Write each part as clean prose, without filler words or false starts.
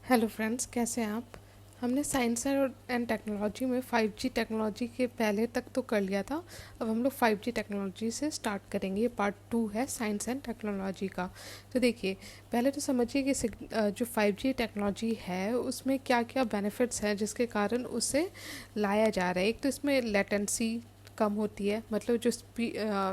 Hello friends, कैसे हैं आप। हमने साइंस एंड टेक्नोलॉजी में 5G टेक्नोलॉजी के पहले तक तो कर लिया था। अब हम लोग 5G टेक्नोलॉजी से स्टार्ट करेंगे। ये पार्ट 2 है साइंस एंड टेक्नोलॉजी का। तो देखिए, पहले तो समझिए कि जो 5G टेक्नोलॉजी है उसमें क्या क्या बेनिफिट्स हैं जिसके कारण उसे लाया जा रहा है। एक तो इसमें लेटेंसी कम होती है, मतलब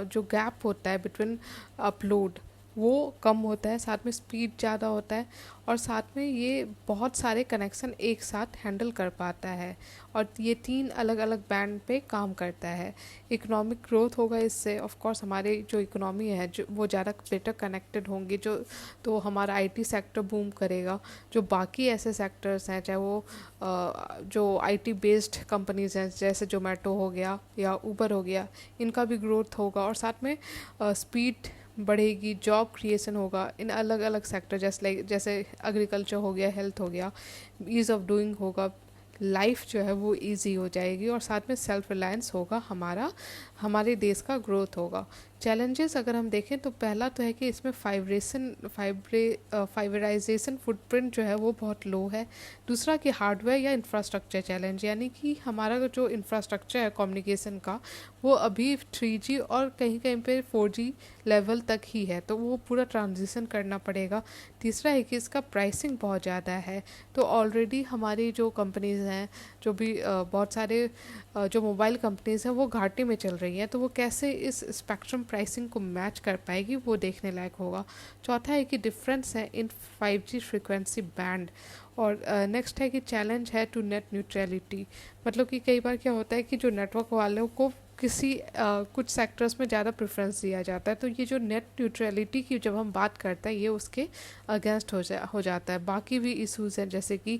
जो गैप होता है बिटवीन अपलोड वो कम होता है, साथ में स्पीड ज़्यादा होता है, और साथ में ये बहुत सारे कनेक्शन एक साथ हैंडल कर पाता है, और ये 3 अलग अलग बैंड पे काम करता है। इकोनॉमिक ग्रोथ होगा इससे, ऑफ कोर्स हमारे जो इकोनॉमी है जो वो ज़्यादा बेटर कनेक्टेड होंगे, जो तो हमारा आईटी सेक्टर बूम करेगा। जो बाकी ऐसे सेक्टर्स हैं, चाहे वो जो आईटी बेस्ड कंपनीज हैं जैसे जोमेटो हो गया या ऊबर हो गया, इनका भी ग्रोथ होगा, और साथ में स्पीड बढ़ेगी, जॉब क्रिएशन होगा इन अलग अलग सेक्टर, जैसे एग्रीकल्चर हो गया, हेल्थ हो गया, ईज़ ऑफ डूइंग होगा, लाइफ जो है वो इजी हो जाएगी, और साथ में सेल्फ रिलायंस होगा, हमारे देश का ग्रोथ होगा। चैलेंजेस अगर हम देखें तो पहला तो है कि इसमें फाइबराइजेशन फुटप्रिंट जो है वो बहुत लो है। दूसरा कि हार्डवेयर या इंफ्रास्ट्रक्चर चैलेंज, यानी कि हमारा जो इंफ्रास्ट्रक्चर है कम्युनिकेशन का वो अभी 3G और कहीं कहीं पे 4G लेवल तक ही है, तो वो पूरा ट्रांजिशन करना पड़ेगा। तीसरा है कि इसका प्राइसिंग बहुत ज़्यादा है। तो ऑलरेडी हमारी जो कंपनीज़ हैं, जो भी बहुत सारे जो मोबाइल कंपनीज़ हैं वो घाटे में चल रही हैं, तो वो कैसे इस स्पेक्ट्रम प्राइसिंग को मैच कर पाएगी वो देखने लायक होगा। चौथा है कि डिफरेंस है इन 5G फ्रिक्वेंसी बैंड। और नेक्स्ट है कि चैलेंज है टू नेट न्यूट्रलिटी, मतलब कि कई बार क्या होता है कि जो नेटवर्क वालों को कुछ सेक्टर्स में ज़्यादा प्रेफरेंस दिया जाता है, तो ये जो नेट न्यूट्रलिटी की जब हम बात करते हैं ये उसके अगेंस्ट हो जाता है। बाकी भी इश्यूज़ हैं जैसे कि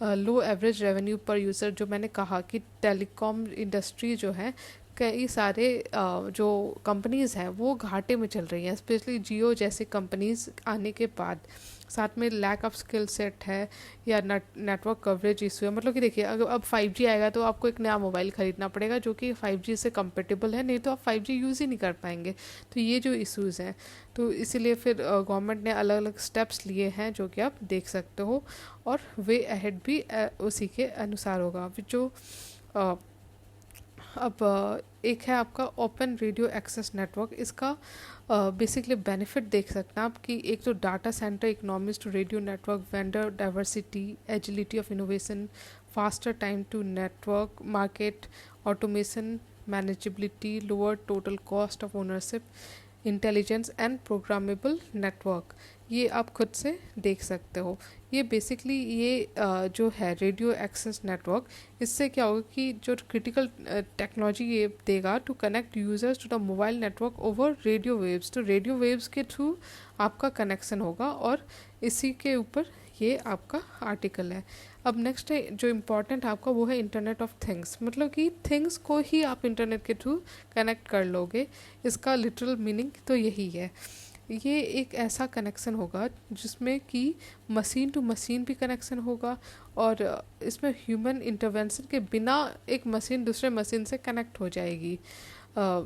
लो एवरेज रेवेन्यू पर यूज़र, जो मैंने कहा कि टेलीकॉम इंडस्ट्री जो है, कई सारे जो कंपनीज़ हैं वो घाटे में चल रही हैं, स्पेशली जियो जैसी कंपनीज़ आने के बाद। साथ में लैक ऑफ स्किल सेट है, या नेटवर्क कवरेज इशू है। मतलब कि देखिए, अगर अब 5G आएगा तो आपको एक नया मोबाइल ख़रीदना पड़ेगा जो कि 5G से कंपेटेबल है, नहीं तो आप 5G यूज़ ही नहीं कर पाएंगे। तो ये जो इश्यूज़ हैं, तो इसीलिए फिर गवर्नमेंट ने अलग अलग स्टेप्स लिए हैं जो कि आप देख सकते हो, और वे अहेड भी उसी के अनुसार होगा। जो अ, अब एक है आपका ओपन रेडियो एक्सेस नेटवर्क। इसका बेसिकली बेनिफिट देख सकते हैं आप कि एक तो data centre economics to radio network, vendor diversity, agility of innovation, faster time to network market, automation, manageability, lower total cost of ownership, intelligence and programmable network. ये आप खुद से देख सकते हो। ये बेसिकली जो है रेडियो एक्सेस नेटवर्क, इससे क्या होगा कि जो क्रिटिकल टेक्नोलॉजी ये देगा to connect users to the mobile network over radio waves, तो रेडियो वेव्स के थ्रू आपका कनेक्शन होगा, और इसी के ऊपर ये आपका आर्टिकल है। अब नेक्स्ट है जो इम्पोर्टेंट आपका, वो है इंटरनेट ऑफ थिंग्स, मतलब कि थिंग्स को ही आप इंटरनेट के थ्रू कनेक्ट कर लोगे। इसका लिटरल मीनिंग तो यही है। ये एक ऐसा कनेक्शन होगा जिसमें कि मशीन टू मशीन भी कनेक्शन होगा, और इसमें ह्यूमन इंटरवेंशन के बिना एक मशीन दूसरे मशीन से कनेक्ट हो जाएगी।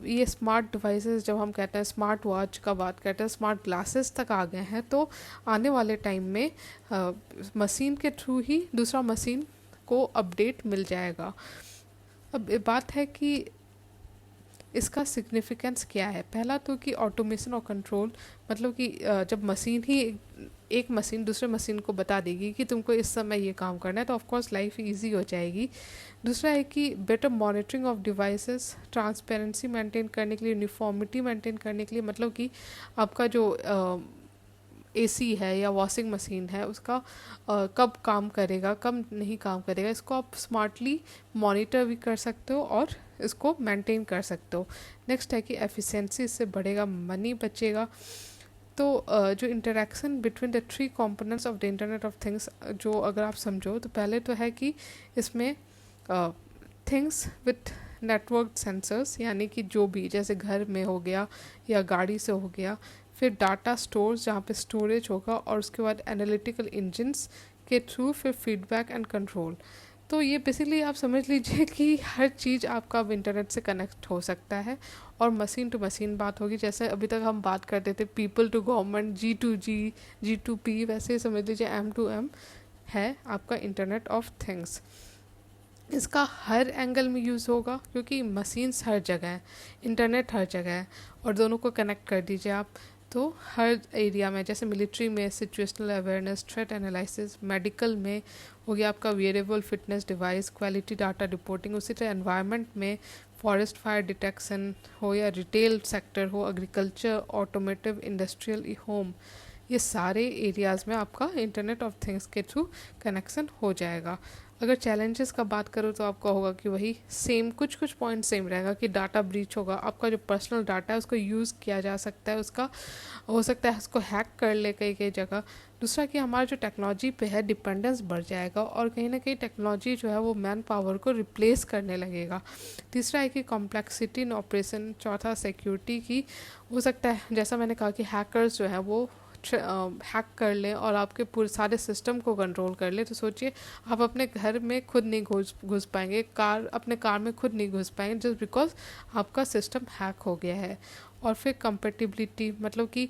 ये स्मार्ट डिवाइसेस, जब हम कहते हैं स्मार्ट वॉच का बात करते हैं, स्मार्ट ग्लासेस तक आ गए हैं, तो आने वाले टाइम में मशीन के थ्रू ही दूसरा मशीन को अपडेट मिल जाएगा। अब ये बात है कि इसका सिग्निफिकेंस क्या है। पहला तो कि ऑटोमेशन और कंट्रोल, मतलब कि जब मशीन ही एक मशीन दूसरे मशीन को बता देगी कि तुमको इस समय ये काम करना है, तो ऑफकोर्स लाइफ इजी हो जाएगी। दूसरा है कि better monitoring of devices, transparency maintain करने के लिए, यूनिफॉर्मिटी मेंटेन करने के लिए, मतलब कि आपका जो एसी है या वॉशिंग मशीन है उसका कब काम करेगा कब नहीं काम करेगा, इसको आप स्मार्टली मॉनिटर भी कर सकते हो और इसको मेंटेन कर सकते हो। नेक्स्ट है कि एफिशिएंसी, इससे बढ़ेगा, मनी बचेगा। तो जो interaction between the 3 components of the internet of things, जो अगर आप समझो तो पहले तो है कि इसमें थिंग्स विथ नेटवर्क सेंसर्स, यानी कि जो भी जैसे घर में हो गया या गाड़ी से हो गया, फिर डाटा स्टोर्स जहाँ पे स्टोरेज होगा, और उसके बाद एनालिटिकल इंजन्स के थ्रू फिर फीडबैक एंड कंट्रोल। तो ये बेसिकली आप समझ लीजिए कि हर चीज़ आपका अब इंटरनेट से कनेक्ट हो सकता है, और मशीन टू मशीन बात होगी। जैसे अभी तक हम बात करते थे people to government, G2G, G2P, वैसे समझ लीजिए M to M, है आपका इंटरनेट ऑफ थिंग्स। इसका हर एंगल में यूज़ होगा क्योंकि मशीन्स हर जगह है, इंटरनेट हर जगह है, और दोनों को कनेक्ट कर दीजिए आप तो हर एरिया में, जैसे मिलिट्री में situational awareness, threat analysis, medical में हो गया आपका variable fitness device, quality data reporting, उसी तरह एनवायरनमेंट में फॉरेस्ट फायर डिटेक्शन हो या रिटेल सेक्टर हो, एग्रीकल्चर, ऑटोमेटिव, इंडस्ट्रियल, होम, ये सारे एरियाज़ में आपका इंटरनेट ऑफ थिंग्स के थ्रू कनेक्शन हो जाएगा। अगर चैलेंजेस का बात करूँ तो आपका होगा कि वही सेम कुछ पॉइंट सेम रहेगा कि डाटा ब्रीच होगा, आपका जो पर्सनल डाटा है उसको यूज़ किया जा सकता है, उसका हो सकता है उसको हैक कर ले कई कई जगह। दूसरा कि हमारा जो टेक्नोलॉजी पे है डिपेंडेंस बढ़ जाएगा और कहीं ना कहीं टेक्नोलॉजी जो है वो मैन पावर को रिप्लेस करने लगेगा। तीसरा है कि कॉम्प्लेक्सिटी इन ऑपरेशन। चौथा सिक्योरिटी की हो सकता है, जैसा मैंने कहा कि हैकर्स जो है वो हैक कर लें और आपके पूरे सारे सिस्टम को कंट्रोल कर ले। तो सोचिए आप अपने घर में खुद नहीं घुस पाएंगे, अपने कार में खुद नहीं घुस पाएंगे जस्ट बिकॉज आपका सिस्टम हैक हो गया है। और फिर कंपेटिबिलिटी, मतलब कि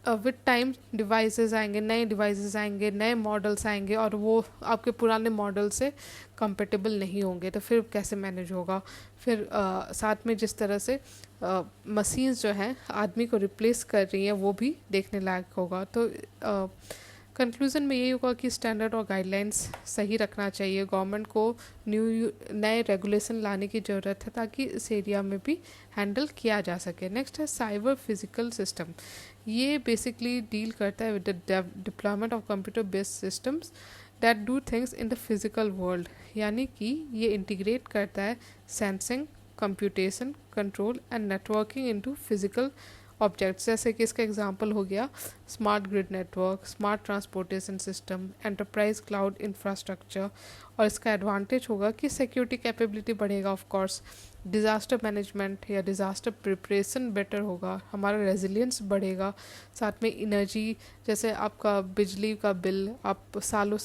विद टाइम डिवाइसेस आएंगे, नए डिवाइसेस आएंगे, नए मॉडल्स आएंगे और वो आपके पुराने मॉडल से कंपेटेबल नहीं होंगे, तो फिर कैसे मैनेज होगा। फिर साथ में जिस तरह से मशीन्स जो हैं आदमी को रिप्लेस कर रही हैं वो भी देखने लायक होगा। तो कंक्लूज़न में यही होगा कि स्टैंडर्ड और गाइडलाइंस सही रखना चाहिए, गवर्नमेंट को नए रेगुलेशन लाने की ज़रूरत है ताकि इस एरिया में भी हैंडल किया जा सके। नेक्स्ट है साइबर फिजिकल सिस्टम। ये बेसिकली डील करता है with the deployment of computer based systems that do things in the physical world, यानी कि ये इंटीग्रेट करता है sensing, computation, control and networking into physical objects. जैसे कि इसका एग्जांपल हो गया smart grid network, smart transportation system, enterprise cloud infrastructure. और इसका एडवांटेज होगा कि सिक्योरिटी कैपेबिलिटी बढ़ेगा, ऑफ कोर्स डिज़ास्टर मैनेजमेंट या डिज़ास्टर प्रिपरेशन बेटर होगा, हमारा रेजिलियंस बढ़ेगा। साथ में एनर्जी, जैसे आपका बिजली का बिल आप सालों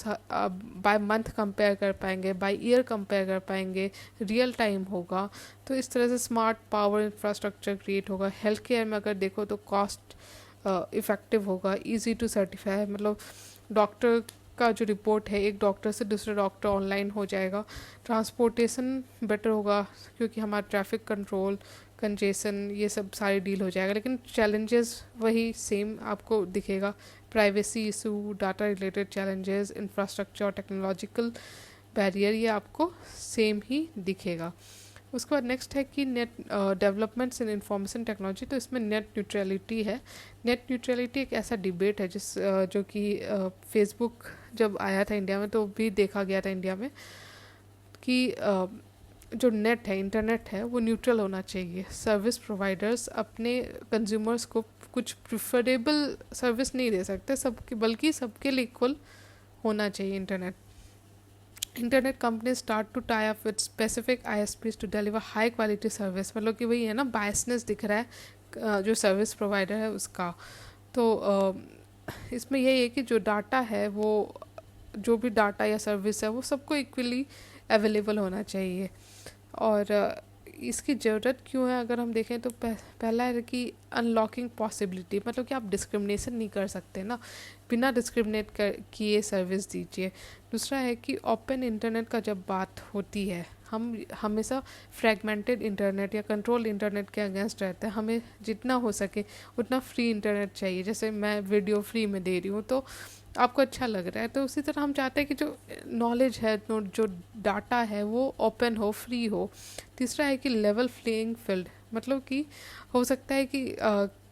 बाय मंथ कंपेयर कर पाएंगे, बाय ईयर कंपेयर कर पाएंगे, रियल टाइम होगा। तो इस तरह से स्मार्ट पावर इंफ्रास्ट्रक्चर क्रिएट होगा। हेल्थ केयर में अगर देखो तो कॉस्ट इफ़ेक्टिव होगा, इजी टू सर्टिफाई, मतलब डॉक्टर का जो रिपोर्ट है एक डॉक्टर से दूसरे डॉक्टर ऑनलाइन हो जाएगा। ट्रांसपोर्टेशन बेटर होगा क्योंकि हमारा ट्रैफिक कंट्रोल, कंजेशन, ये सब सारी डील हो जाएगा। लेकिन चैलेंजेस वही सेम आपको दिखेगा, privacy issue, data related challenges, infrastructure और टेक्नोलॉजिकल बैरियर, ये आपको सेम ही दिखेगा। उसके बाद नेक्स्ट है कि net developments in information technology. तो इसमें नेट न्यूट्रलिटी है। नेट न्यूट्रलिटी एक ऐसा डिबेट है जो कि फेसबुक जब आया था इंडिया में तो भी देखा गया था इंडिया में कि जो नेट है, इंटरनेट है, वो न्यूट्रल होना चाहिए। सर्विस प्रोवाइडर्स अपने कंज्यूमर्स को कुछ प्रिफरेबल सर्विस नहीं दे सकते सबके, बल्कि सबके लिए इक्वल होना चाहिए internet. Internet company start to tie up with specific ISPs to deliver high quality service, मतलब कि वही है ना, बायसनेस दिख रहा है जो सर्विस प्रोवाइडर है उसका। तो इसमें यही है कि जो डाटा है वो, जो भी डाटा या सर्विस है वो सबको इक्वली अवेलेबल होना चाहिए। और इसकी ज़रूरत क्यों है अगर हम देखें तो पहला है कि अनलॉकिंग पॉसिबिलिटी, मतलब कि आप डिस्क्रिमिनेशन नहीं कर सकते ना, बिना डिस्क्रिमिनेट किए सर्विस दीजिए। दूसरा है कि ओपन इंटरनेट का जब बात होती है, हम हमेशा फ्रैगमेंटेड इंटरनेट या कंट्रोल इंटरनेट के अगेंस्ट रहते हैं। हमें जितना हो सके उतना फ्री इंटरनेट चाहिए। जैसे मैं वीडियो फ्री में दे रही हूँ तो आपको अच्छा लग रहा है, तो उसी तरह हम चाहते हैं कि जो नॉलेज है, जो डाटा है वो ओपन हो, फ्री हो। तीसरा है कि लेवल प्लेइंग फील्ड, मतलब कि हो सकता है कि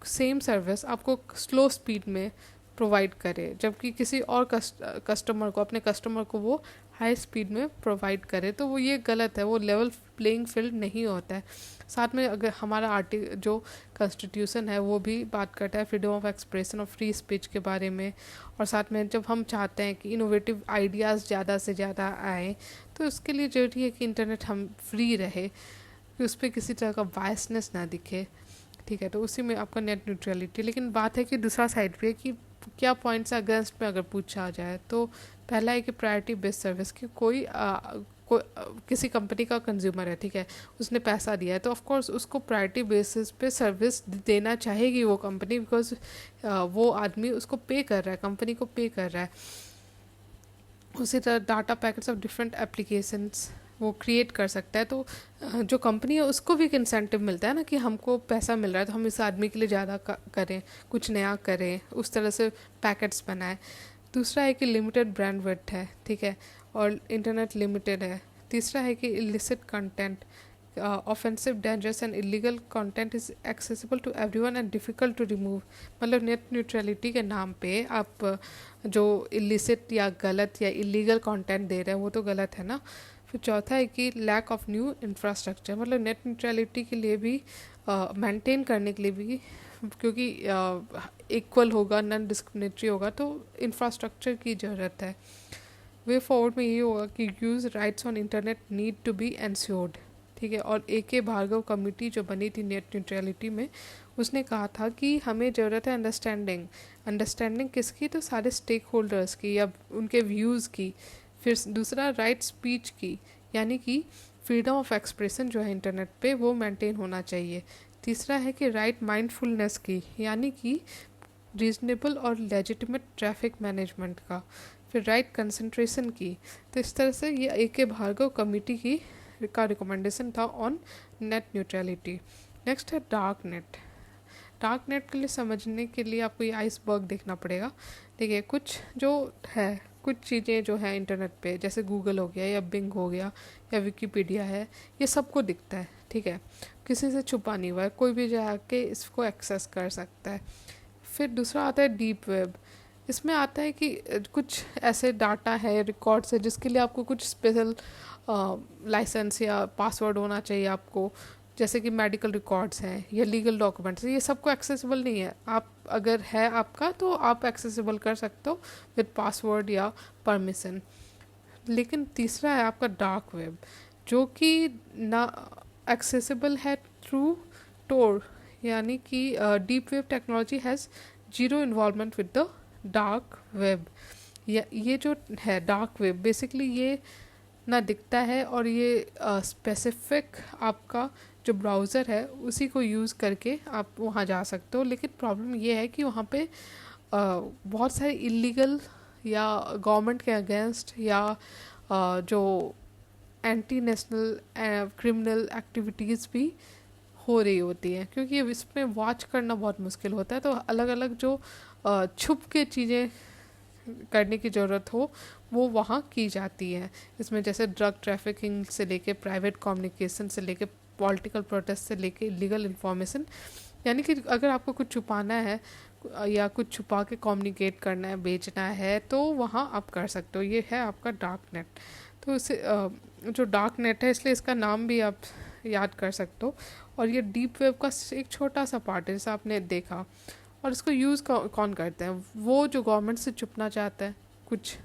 सेम सर्विस आपको स्लो स्पीड में प्रोवाइड करे जबकि किसी और कस्टमर को, अपने कस्टमर को वो हाई स्पीड में प्रोवाइड करे, तो वो ये गलत है, वो लेवल प्लेइंग फील्ड नहीं होता है। साथ में अगर हमारा जो कॉन्स्टिट्यूशन है वो भी बात करता है फ्रीडम ऑफ एक्सप्रेशन और फ्री स्पीच के बारे में। और साथ में जब हम चाहते हैं कि इनोवेटिव आइडियाज़ ज़्यादा से ज़्यादा आए तो उसके लिए ज़रूरी है कि इंटरनेट हम फ्री रहे, कि उस पर किसी तरह का बायसनेस ना दिखे, ठीक है। तो उसी में आपका नेट न्यूट्रलिटी। लेकिन बात है कि दूसरा साइड पे कि क्या पॉइंट्स अगेंस्ट में अगर पूछा जाए तो पहला है कि प्रायोरिटी बेस्ड सर्विस, कि कोई किसी कंपनी का कंज्यूमर है, ठीक है, उसने पैसा दिया है तो ऑफ कोर्स उसको प्रायोरिटी बेसिस पे सर्विस देना चाहेगी वो कंपनी, बिकॉज वो आदमी उसको पे कर रहा है, कंपनी को पे कर रहा है। उसी तरह data packets of different applications वो क्रिएट कर सकता है। तो जो कंपनी है उसको भी एक इंसेंटिव मिलता है ना कि हमको पैसा मिल रहा है तो हम इस आदमी के लिए ज़्यादा करें, कुछ नया करें, उस तरह से पैकेट्स बनाएं। दूसरा है कि लिमिटेड ब्रांड विड्थ है, ठीक है, और इंटरनेट लिमिटेड है। तीसरा है कि illicit content, offensive, dangerous and illegal content is accessible to everyone and difficult to remove. मतलब नेट न्यूट्रलिटी के नाम पे आप जो इलिसिट या गलत या इलीगल कंटेंट दे रहे हैं वो तो गलत है ना। फिर चौथा है कि लैक ऑफ न्यू इंफ्रास्ट्रक्चर, मतलब नेट न्यूट्रलिटी के लिए भी मेंटेन करने के लिए भी, क्योंकि इक्वल होगा, नॉन डिस्क्रिमिनेटरी होगा, तो इंफ्रास्ट्रक्चर की ज़रूरत है। वे फॉरवर्ड में ये होगा कि use rights on internet need to be ensured, ठीक है। और AK भार्गव कमेटी जो बनी थी नेट न्यूट्रलिटी में, उसने कहा था कि हमें ज़रूरत है अंडरस्टैंडिंग किसकी, तो सारे स्टेक होल्डर्स की या उनके व्यूज़ की। फिर दूसरा राइट स्पीच की, यानी कि फ्रीडम ऑफ एक्सप्रेशन जो है इंटरनेट पे वो मेंटेन होना चाहिए। तीसरा है कि राइट माइंडफुलनेस की, यानी कि रीजनेबल और लेजिटिमेट ट्रैफिक मैनेजमेंट का। फिर राइट कंसंट्रेशन की। तो इस तरह से ये AK भार्गव कमेटी की का रिकमेंडेशन था ऑन नेट न्यूट्रलिटी। नेक्स्ट है डार्क नेट। डार्क नेट के लिए समझने के लिए आपको ये आइसबर्ग देखना पड़ेगा। देखिए कुछ चीज़ें जो है इंटरनेट पे, जैसे गूगल हो गया या बिंग हो गया या विकीपीडिया है, ये सबको दिखता है, ठीक है, किसी से छुपा नहीं हुआ है, कोई भी जाके इसको एक्सेस कर सकता है। फिर दूसरा आता है डीप वेब। इसमें आता है कि कुछ ऐसे डाटा है, रिकॉर्ड्स है, जिसके लिए आपको कुछ स्पेशल लाइसेंस या पासवर्ड होना चाहिए आपको, जैसे कि मेडिकल रिकॉर्ड्स हैं या लीगल डॉक्यूमेंट्स, ये सबको एक्सेसिबल नहीं है। आप अगर है आपका तो आप एक्सेसिबल कर सकते हो विद पासवर्ड या परमिशन। लेकिन तीसरा है आपका डार्क वेब, जो कि ना एक्सेसिबल है थ्रू टोर, यानी कि deep web technology has zero involvement with the dark web. ये जो है डार्क वेब, बेसिकली ये ना दिखता है और ये स्पेसिफिक आपका जो ब्राउज़र है उसी को यूज़ करके आप वहाँ जा सकते हो। लेकिन प्रॉब्लम ये है कि वहाँ पे बहुत सारे इलीगल या गवर्नमेंट के अगेंस्ट या जो एंटी नेशनल क्रिमिनल एक्टिविटीज़ भी हो रही होती हैं, क्योंकि इसमें वॉच करना बहुत मुश्किल होता है। तो अलग अलग जो छुप के चीज़ें करने की ज़रूरत हो वो वहाँ की जाती है। इसमें जैसे ड्रग ट्रैफिकिंग से लेके प्राइवेट कम्युनिकेशन से लेके पॉलिटिकल प्रोटेस्ट से लेके लीगल इन्फॉर्मेशन, यानी कि अगर आपको कुछ छुपाना है या कुछ छुपा के कम्युनिकेट करना है, बेचना है, तो वहाँ आप कर सकते हो। ये है आपका डार्क नेट। तो इसे जो डार्क नेट है इसलिए इसका नाम भी आप याद कर सकते हो। और ये डीप वेब का एक छोटा सा पार्ट है जैसा आपने देखा। और इसको यूज़ कौन करते हैं? वो जो गवर्नमेंट से छुपना चाहता है कुछ,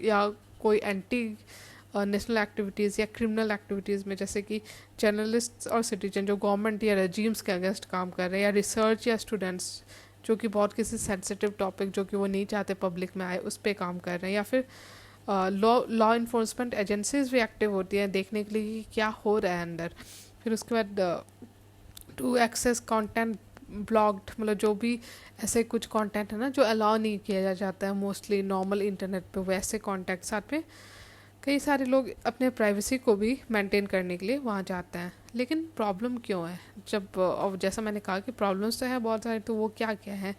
या कोई एंटी नेशनल एक्टिविटीज़ या क्रिमिनल एक्टिविटीज़ में, जैसे कि जर्नलिस्ट और सिटीजन जो गवर्नमेंट या रजीम्स के अगेंस्ट काम कर रहे हैं, या रिसर्च या स्टूडेंट्स जो कि बहुत किसी सेंसिटिव टॉपिक जो कि वो नहीं चाहते पब्लिक में आए उस पर काम कर रहे हैं, या फिर लॉ इन्फोर्समेंट एजेंसीज भी एक्टिव होती हैं देखने के लिए कि क्या हो रहा है अंदर। फिर उसके बाद टू एक्सेस कंटेंट ब्लॉग्ड, मतलब जो भी ऐसे कुछ कंटेंट है ना जो अलाउ नहीं किया जाता है मोस्टली नॉर्मल इंटरनेट पे, वैसे कॉन्टेक्ट साथ में कई सारे लोग अपने प्राइवेसी को भी मेंटेन करने के लिए वहाँ जाते हैं। लेकिन प्रॉब्लम क्यों है? जब और जैसा मैंने कहा कि प्रॉब्लम्स तो है बहुत सारे, तो वो क्या क्या है?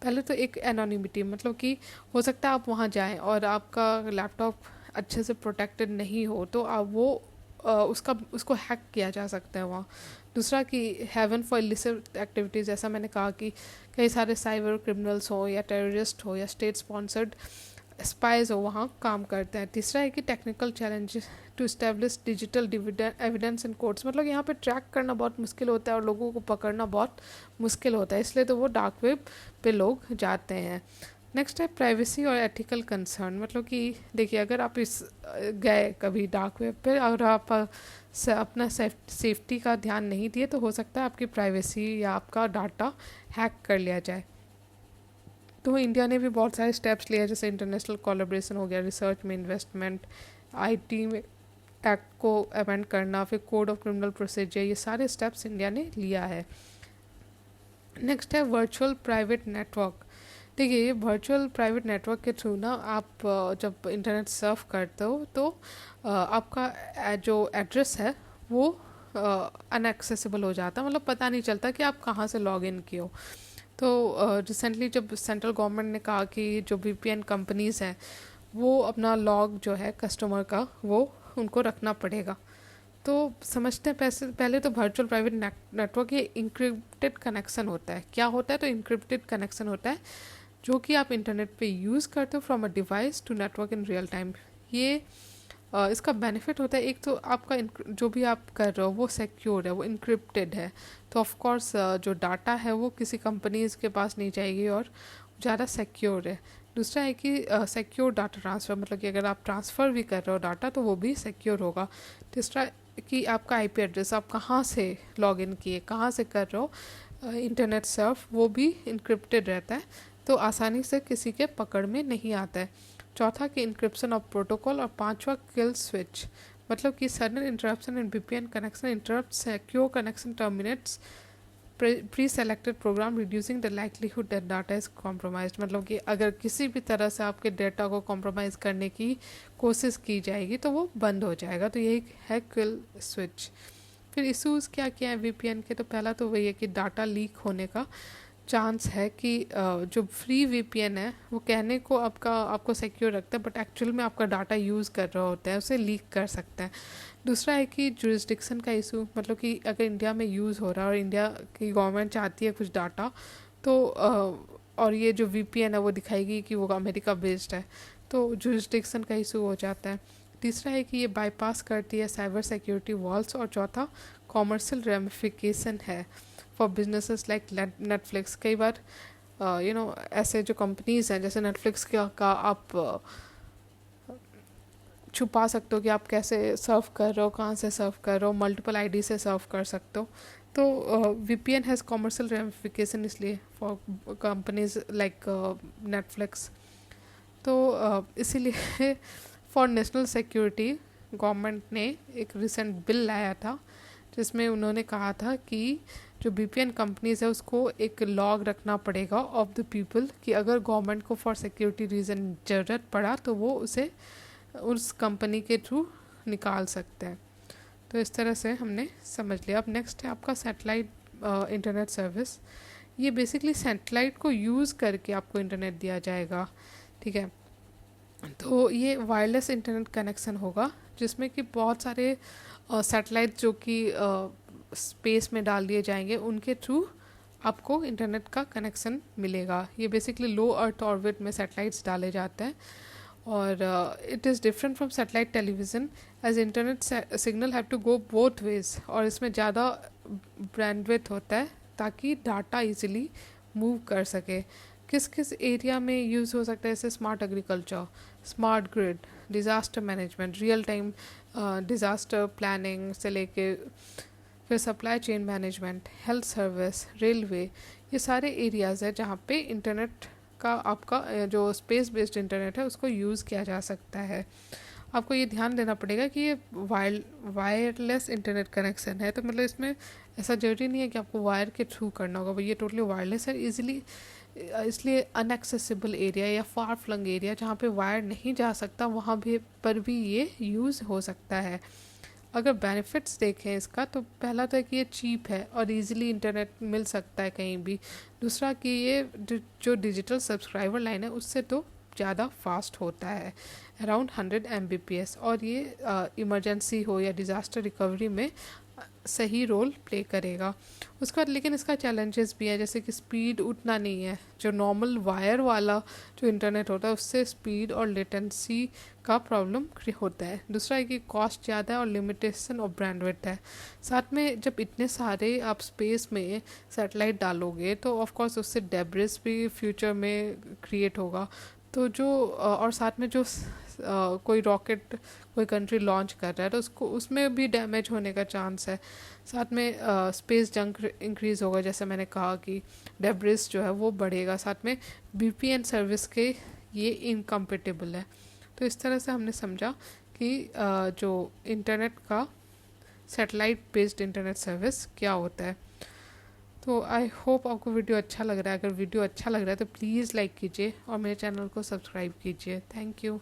पहले तो एक एनोनिमिटी, मतलब कि हो सकता है आप वहाँ जाएं और आपका लैपटॉप अच्छे से प्रोटेक्टेड नहीं हो तो आप वो उसको हैक किया जा सकता है वहाँ। दूसरा कि हेवन फॉर इलिसिट एक्टिविटीज़, जैसा मैंने कहा कि कई सारे साइबर क्रिमिनल्स हो या टेररिस्ट हो या स्टेट स्पॉन्सर्ड स्पाइज हो वहाँ काम करते हैं। तीसरा है कि technical challenges to establish digital evidence in courts, मतलब यहाँ पे ट्रैक करना बहुत मुश्किल होता है और लोगों को पकड़ना बहुत मुश्किल होता है, इसलिए तो वो डार्क वेब पे लोग जाते हैं। नेक्स्ट है प्राइवेसी और एथिकल कंसर्न, मतलब कि देखिए अगर आप गए कभी डार्क वेब पे और आप अपना सेफ्टी का ध्यान नहीं दिए तो हो सकता है आपकी प्राइवेसी या आपका डाटा हैक कर लिया जाए। तो इंडिया ने भी बहुत सारे स्टेप्स लिए, जैसे इंटरनेशनल कोलैबोरेशन हो गया, रिसर्च में इन्वेस्टमेंट, IT में एक्ट को अमेंड करना, फिर कोड ऑफ क्रिमिनल प्रोसीजर, ये सारे स्टेप्स इंडिया ने लिया है। नेक्स्ट है वर्चुअल प्राइवेट नेटवर्क। देखिए, ये वर्चुअल प्राइवेट नेटवर्क के थ्रू ना आप जब इंटरनेट सर्फ करते हो तो आपका जो एड्रेस है वो अनएक्सेसिबल हो जाता है, मतलब पता नहीं चलता कि आप कहाँ से लॉग इन किए हो। तो रिसेंटली जब सेंट्रल गवर्नमेंट ने कहा कि जो वीपीएन कंपनीज़ हैं वो अपना लॉग जो है कस्टमर का वो उनको रखना पड़ेगा। तो समझते हैं, पहले तो वर्चुअल प्राइवेट नेटवर्क ये इंक्रिप्टेड कनेक्शन होता है। क्या होता है? तो इंक्रिप्टेड कनेक्शन होता है जो कि आप इंटरनेट पे यूज़ करते हो from a device to network in real time. ये इसका बेनिफिट होता है, एक तो आपका जो भी आप कर रहे हो वो सिक्योर है, वो इंक्रिप्टेड है, तो ऑफ कोर्स जो डाटा है वो किसी कंपनीज के पास नहीं जाएगी और ज़्यादा सिक्योर है। दूसरा है कि सिक्योर डाटा ट्रांसफ़र, मतलब कि अगर आप ट्रांसफ़र भी कर रहे हो डाटा तो वो भी सिक्योर होगा। तीसरा कि आपका आईपी एड्रेस, आप कहाँ से लॉग इन किए, कहाँ से कर रहे हो इंटरनेट सर्फ, वो भी इंक्रिप्टेड रहता है, तो आसानी से किसी के पकड़ में नहीं आता है। चौथा कि इंक्रिप्शन ऑफ प्रोटोकॉल, और पांचवा किल स्विच, मतलब कि sudden interruption in VPN connection interrupt secure connection terminates pre selected program reducing the likelihood that data is compromise. मतलब कि अगर किसी भी तरह से आपके डेटा को कॉम्प्रोमाइज़ करने की कोशिश की जाएगी तो वो बंद हो जाएगा। तो यही है किल स्विच। फिर इशूज़ क्या क्या है वीपीएन के? तो पहला तो वही है कि डाटा लीक होने का चांस है, कि जो फ्री वीपीएन है वो कहने को आपको सिक्योर रखता है, बट एक्चुअल में आपका डाटा यूज़ कर रहा होता है, उसे लीक कर सकता है। दूसरा है कि जुरिस्डिक्शन का इशू, मतलब कि अगर इंडिया में यूज़ हो रहा है और इंडिया की गवर्नमेंट चाहती है कुछ डाटा, तो और ये जो वीपीएन है वो दिखाएगी कि वो अमेरिका बेस्ड है, तो जुरिस्डिक्शन का इशू हो जाता है। तीसरा है कि ये बाईपास करती है साइबर सिक्योरिटी वॉल्स। और चौथा कॉमर्शियल रेमिफिकेशन है फॉर बिजनेसेस लाइक नेटफ्लिक्स। कई बार ऐसे जो कंपनीज़ हैं जैसे नेटफ्लिक्स का आप छुपा सकते हो कि आप कैसे सर्व कर रहे हो, कहाँ से सर्व कर रहे हो, मल्टीपल आईडी से सर्व कर सकते हो। तो वीपीएन हैज़ कॉमर्शियल रेमिफिकेशन इसलिए फॉर कंपनीज लाइक नेटफ्लिक्स। तो इसीलिए फॉर नेशनल सिक्योरिटी गवर्नमेंट ने एक रिसेंट बिल लाया था जिसमें उन्होंने कहा था कि जो वीपीएन कंपनीज है उसको एक लॉग रखना पड़ेगा ऑफ द पीपल, कि अगर गवर्नमेंट को फॉर सिक्योरिटी रीज़न ज़रूरत पड़ा तो वो उसे उस कंपनी के थ्रू निकाल सकते हैं। तो इस तरह से हमने समझ लिया। अब नेक्स्ट है आपका सैटेलाइट इंटरनेट सर्विस। ये बेसिकली सैटेलाइट को यूज़ करके आपको इंटरनेट दिया जाएगा, ठीक है। तो ये वायरलेस इंटरनेट कनेक्शन होगा जिसमें कि बहुत सारे सैटेलाइट जो कि स्पेस में डाल दिए जाएंगे, उनके थ्रू आपको इंटरनेट का कनेक्शन मिलेगा। ये बेसिकली लो अर्थ ऑर्बिट में सैटेलाइट्स डाले जाते हैं, और it is different from satellite television as internet signal have to go both ways, और इसमें ज़्यादा बैंडविड्थ होता है ताकि डाटा इजीली मूव कर सके। किस किस एरिया में यूज़ हो सकता है? जैसे smart agriculture, smart grid, disaster management, real time disaster planning से लेके फिर supply chain management, health service, railway, ये सारे एरियाज़ है जहाँ पे इंटरनेट का आपका जो स्पेस बेस्ड इंटरनेट है उसको यूज़ किया जा सकता है। आपको ये ध्यान देना पड़ेगा कि ये वायरलेस इंटरनेट कनेक्शन है, तो मतलब इसमें ऐसा ज़रूरी नहीं है कि आपको वायर के थ्रू करना होगा, ये टोटली वायरलेस है। इजीली इसलिए अनएक्सेसिबल एरिया या फार फ्लंग एरिया जहाँ पे वायर नहीं जा सकता वहाँ भी पर भी ये यूज़ हो सकता है। अगर बेनिफिट्स देखें इसका, तो पहला तो है कि ये चीप है और इजीली इंटरनेट मिल सकता है कहीं भी। दूसरा कि ये जो डिजिटल सब्सक्राइबर लाइन है उससे तो ज़्यादा फास्ट होता है, अराउंड 100 Mbps, और ये इमरजेंसी हो या डिज़ास्टर रिकवरी में सही रोल प्ले करेगा। उसके बाद लेकिन इसका चैलेंजेस भी है, जैसे कि स्पीड उतना नहीं है जो नॉर्मल वायर वाला जो इंटरनेट होता है उससे स्पीड और लेटेंसी का प्रॉब्लम होता है। दूसरा है कि कॉस्ट ज़्यादा है और लिमिटेशन ऑफ बैंडविड्थ है। साथ में जब इतने सारे आप स्पेस में सैटेलाइट डालोगे तो ऑफ कोर्स उससे डेब्रिस भी फ्यूचर में क्रिएट होगा। तो जो और साथ में जो कोई रॉकेट कोई कंट्री लॉन्च कर रहा है तो उसको उसमें भी डैमेज होने का चांस है। साथ में स्पेस जंक इंक्रीज़ होगा, जैसे मैंने कहा कि डेब्रिस जो है वो बढ़ेगा। साथ में वीपीएन सर्विस के ये इनकम्पेटेबल है। तो इस तरह से हमने समझा कि जो इंटरनेट का सैटेलाइट बेस्ड इंटरनेट सर्विस क्या होता है। तो आई होप आपको वीडियो अच्छा लग रहा है। अगर वीडियो अच्छा लग रहा है तो प्लीज़ लाइक कीजिए और मेरे चैनल को सब्सक्राइब कीजिए। Thank you.